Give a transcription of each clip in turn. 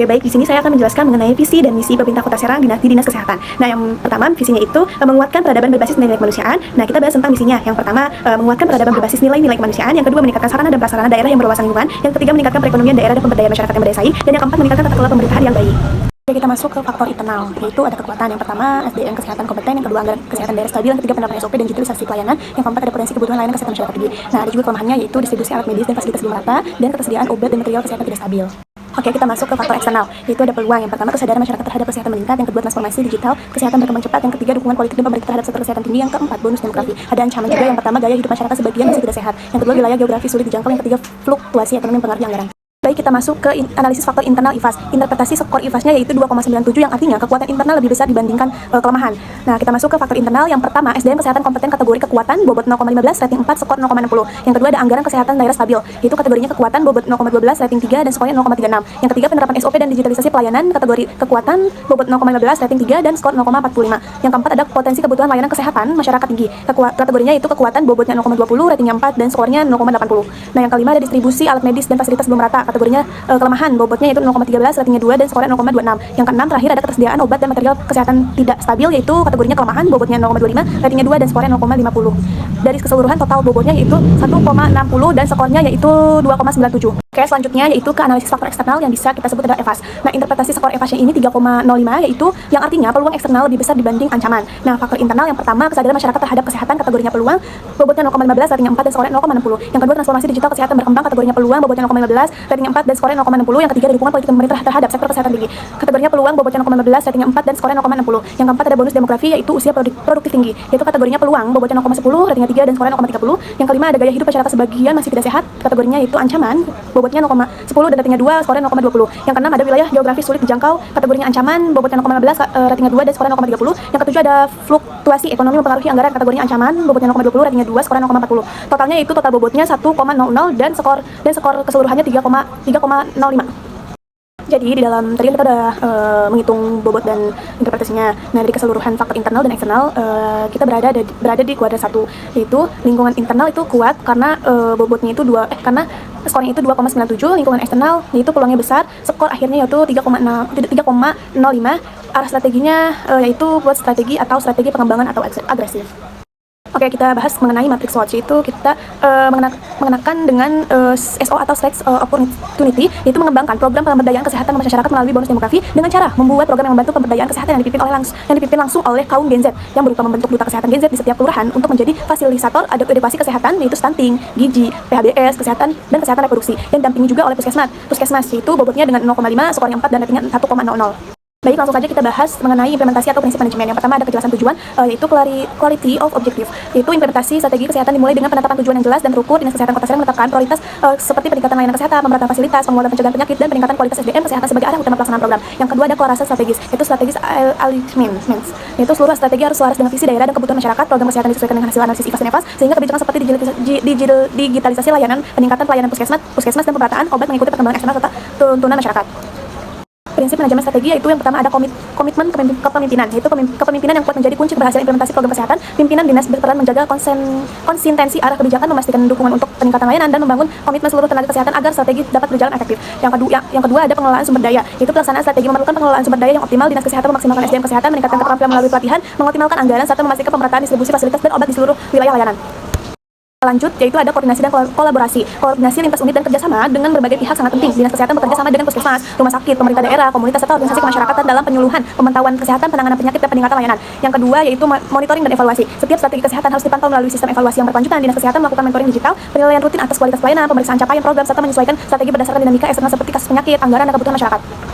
Oke, baik. Di sini saya akan menjelaskan mengenai visi dan misi pemerintah Kota Serang di Dinas Kesehatan. Nah, yang pertama visinya itu menguatkan peradaban berbasis nilai-nilai kemanusiaan. Nah, kita bahas tentang misinya. Yang pertama, menguatkan peradaban berbasis nilai-nilai kemanusiaan. Yang kedua, meningkatkan sarana dan prasarana daerah yang berwawasan lingkungan. Yang ketiga, meningkatkan perekonomian daerah dan pemberdayaan masyarakat yang berdaya. Dan yang keempat, meningkatkan tata kelola pemerintahan yang baik. Oke, kita masuk ke faktor internal, yaitu ada kekuatan. Yang pertama, SDM kesehatan kompeten. Yang kedua, anggaran kesehatan daerah stabil. Yang ketiga, penerapan SOP dan digitalisasi pelayanan. Yang keempat, ada potensi kebutuhan layanan kesehatan masyarakat tinggi. Nah, ada juga kelemahannya, yaitu distribusi alat medis dan fasilitas belum merata, dan ketersediaan obat dan material kesehatan tidak stabil. Oke, kita masuk ke faktor eksternal, yaitu ada peluang. Yang pertama, kesadaran masyarakat terhadap kesehatan meningkat. Yang kedua, transformasi digital, kesehatan berkembang cepat. Yang ketiga, dukungan politik dan pemerintah terhadap sektor kesehatan tinggi. Yang keempat, bonus demografi. Ada ancaman juga. Yang pertama, gaya hidup masyarakat sebagian masih tidak sehat. Yang kedua, wilayah geografi sulit dijangkau. Yang ketiga, fluktuasi ekonomi mempengaruhi anggaran. Baik, kita masuk ke analisis faktor internal IFAS. Interpretasi skor IFAS-nya yaitu 2,97 yang artinya kekuatan internal lebih besar dibandingkan kelemahan. Nah, kita masuk ke faktor internal. Yang pertama, SDM kesehatan kompeten kategori kekuatan bobot 0,15, rating 4, skor 0,60. Yang kedua, ada anggaran kesehatan daerah stabil. Itu kategorinya kekuatan bobot 0,12, rating 3 dan skornya 0,36. Yang ketiga, penerapan SOP dan digitalisasi pelayanan kategori kekuatan bobot 0,15, rating 3 dan skor 0,45. Yang keempat, ada potensi kebutuhan layanan kesehatan masyarakat tinggi. Kategorinya itu kekuatan bobotnya 0,20, ratingnya 4 dan skornya 0,80. Nah, yang kelima, ada distribusi alat medis dan fasilitas belum rata. Kategorinya kelemahan, bobotnya itu 0,13, ratingnya 2 dan skornya 0,26. Yang keenam, terakhir ada ketersediaan obat dan material kesehatan tidak stabil, yaitu kategorinya kelemahan, bobotnya 0,25, ratingnya 2 dan skornya 0,50. Dari keseluruhan total bobotnya yaitu 1,60 dan skornya yaitu 2,97. Oke, selanjutnya yaitu ke analisis faktor eksternal yang bisa kita sebut adalah EVAS. Nah, interpretasi skor EVAS-nya ini 3,05, yaitu yang artinya peluang eksternal lebih besar dibanding ancaman. Nah, faktor internal yang pertama, kesadaran masyarakat terhadap kesehatan kategorinya peluang, bobotnya 0,15, ratingnya 4 dan skornya 0,60. Yang kedua, transformasi digital kesehatan berkembang kategorinya peluang, bobotnya 0,15, ratingnya 4 dan skornya 0,60. Yang ketiga, ada dukungan politik pemerintah terhadap sektor kesehatan tinggi. Kategorinya peluang, bobotnya 0,15, ratingnya 4 dan skornya 0,60. Yang keempat, ada bonus demografi yaitu usia produktif tinggi. Yaitu kategorinya peluang, bobotnya 0,10, ratingnya 3 dan skornya 0,30. Yang kelima, ada gaya hidup masyarakat sebagian masih tidak sehat. Kategorinya itu ancaman, bobotnya 0,10 dan ratingnya 2, skornya 0,20. Yang keenam, ada wilayah geografis sulit dijangkau. Kategorinya ancaman, bobotnya 0,15, ratingnya 2 dan skornya 0,30. Yang ketujuh, ada fluktuasi ekonomi mempengaruhi anggaran. Kategorinya ancaman, bobotnya 0,20, ratingnya 2, skornya 0,40. Totalnya itu total bobotnya 1,00 dan skor keseluruhannya 3,05. Jadi di dalam tadi kita udah menghitung bobot dan interpretasinya. Nah, dari keseluruhan faktor internal dan eksternal, kita berada di kuadran 1, yaitu lingkungan internal itu kuat karena bobotnya itu karena skornya itu 2,97, lingkungan eksternal yaitu peluangnya besar, skor akhirnya yaitu 3,05. Arah strateginya yaitu buat strategi atau strategi pengembangan atau agresif. Oke, kita bahas mengenai matrix SWOT, yaitu kita mengenakan dengan SO atau Sex Opportunity, yaitu mengembangkan program pemberdayaan kesehatan masyarakat melalui bonus demografi dengan cara membuat program yang membantu pemberdayaan kesehatan yang dipimpin langsung oleh kaum Gen Z, yang berupa membentuk duta kesehatan Gen Z di setiap kelurahan untuk menjadi fasilitator edukasi kesehatan, yaitu stunting, gizi, PHBS, kesehatan dan kesehatan reproduksi, dan dampingi juga oleh Puskesmas, yaitu bobotnya dengan 0,5, skornya 4 dan ratingnya 1,00. Baik, langsung saja kita bahas mengenai implementasi atau prinsip manajemen. Yang pertama, ada kejelasan tujuan, yaitu quality of objective, yaitu implementasi strategi kesehatan dimulai dengan penetapan tujuan yang jelas dan terukur. Dinas Kesehatan Kota Serang menetapkan prioritas seperti peningkatan layanan kesehatan, pemerataan fasilitas, penguatan pencegahan penyakit, dan peningkatan kualitas SDM kesehatan sebagai arah utama pelaksanaan program. Yang kedua, ada kolaborasi strategis, yaitu strategis alignment, yaitu seluruh strategi harus selaras dengan visi daerah dan kebutuhan masyarakat. Program kesehatan disesuaikan dengan hasil analisis IFAS dan EVAS, sehingga kebijakan seperti digitalisasi layanan, peningkatan pelayanan puskesmas dan pemerataan obat mengikuti perkembangan eksternal serta tuntunan masyarakat. Prinsip manajemen strategi yaitu yang pertama ada komitmen kepemimpinan, yaitu kepemimpinan yang kuat menjadi kunci keberhasilan implementasi program kesehatan. Pimpinan dinas berperan menjaga konsistensi arah kebijakan, memastikan dukungan untuk peningkatan layanan, dan membangun komitmen seluruh tenaga kesehatan agar strategi dapat berjalan efektif. Yang kedua ada pengelolaan sumber daya, yaitu pelaksanaan strategi memerlukan pengelolaan sumber daya yang optimal. Dinas kesehatan memaksimalkan SDM kesehatan, meningkatkan keterampilan melalui pelatihan, mengoptimalkan anggaran, serta memastikan pemerataan distribusi fasilitas dan obat di seluruh wilayah layanan. Lanjut, yaitu ada koordinasi dan kolaborasi. Koordinasi lintas unit dan kerjasama dengan berbagai pihak sangat penting. Dinas Kesehatan bekerja sama dengan puskesmas, rumah sakit, pemerintah daerah, komunitas, serta organisasi kemasyarakatan dalam penyuluhan, pemantauan kesehatan, penanganan penyakit, dan peningkatan layanan. Yang kedua, yaitu monitoring dan evaluasi. Setiap strategi kesehatan harus dipantau melalui sistem evaluasi yang berkelanjutan. Dinas Kesehatan melakukan monitoring digital, penilaian rutin atas kualitas pelayanan, pemeriksaan capaian program, serta menyesuaikan strategi berdasarkan dinamika eksternal seperti kasus penyakit, anggaran, dan kebutuhan masyarakat.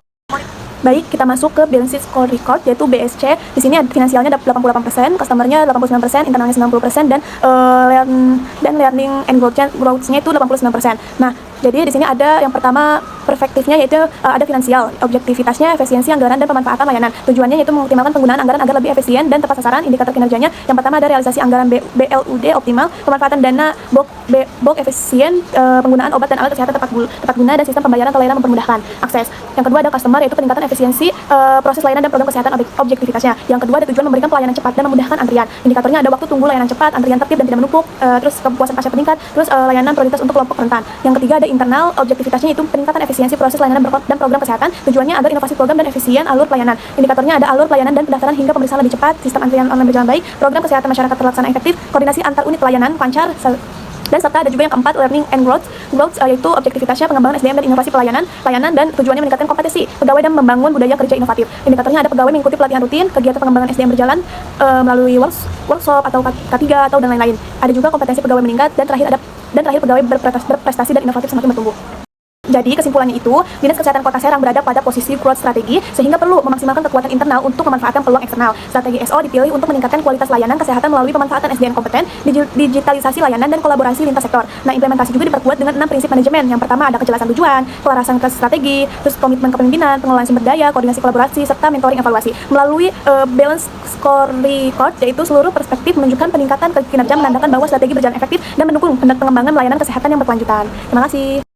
Baik, kita masuk ke balance score record, yaitu BSC. Di sini finansialnya 88%, customernya 89%, internalnya 90%, dan learning and growth-nya itu 89%. Nah, jadi di sini ada yang pertama perspektifnya yaitu ada finansial, objektivitasnya, efisiensi anggaran, dan pemanfaatan layanan. Tujuannya yaitu mengoptimalkan penggunaan anggaran agar lebih efisien dan tepat sasaran. Indikator kinerjanya yang pertama ada realisasi anggaran BLUD optimal, pemanfaatan dana BOK efisien, penggunaan obat dan alat kesehatan tepat guna, dan sistem pembayaran ke layanan mempermudahkan akses. Yang kedua ada customer, yaitu peningkatan efisiensi proses layanan dan program kesehatan objektivitasnya. Yang kedua ada tujuan memberikan pelayanan cepat dan memudahkan antrian. Indikatornya ada waktu tunggu layanan cepat, antrian tertib dan tidak menumpuk, terus kepuasan pasien meningkat, terus layanan prioritas untuk kelompok rentan. Yang ketiga ada di internal, objektivitasnya itu peningkatan efisiensi proses layanan dan program kesehatan. Tujuannya agar inovasi program dan efisien alur pelayanan. Indikatornya ada alur pelayanan dan pendaftaran hingga pemeriksaan lebih cepat, sistem antrian online berjalan baik, program kesehatan masyarakat terlaksana efektif, koordinasi antar unit pelayanan lancar, dan serta ada juga yang keempat, learning and growth, yaitu objektivitasnya pengembangan SDM dan inovasi pelayanan dan tujuannya meningkatkan kompetensi pegawai dan membangun budaya kerja inovatif. Indikatornya ada pegawai mengikuti pelatihan rutin, kegiatan pengembangan SDM berjalan melalui workshop atau K3 atau dan lain-lain. Ada juga kompetensi pegawai meningkat dan terakhir pegawai berprestasi dan inovatif semakin bertumbuh. Jadi kesimpulannya itu, Dinas Kesehatan Kota Serang berada pada posisi growth strategi sehingga perlu memaksimalkan kekuatan internal untuk memanfaatkan peluang eksternal. Strategi SO dipilih untuk meningkatkan kualitas layanan kesehatan melalui pemanfaatan SDM kompeten, digitalisasi layanan dan kolaborasi lintas sektor. Nah, implementasi juga diperkuat dengan 6 prinsip manajemen. Yang pertama ada kejelasan tujuan, kelarasan ke strategi, terus komitmen kepemimpinan, pengelolaan sumber daya, koordinasi kolaborasi serta mentoring evaluasi. Melalui balance scorecard, yaitu seluruh perspektif menunjukkan peningkatan kinerja menandakan bahwa strategi berjalan efektif dan mendukung pengembangan layanan kesehatan yang berkelanjutan. Terima kasih.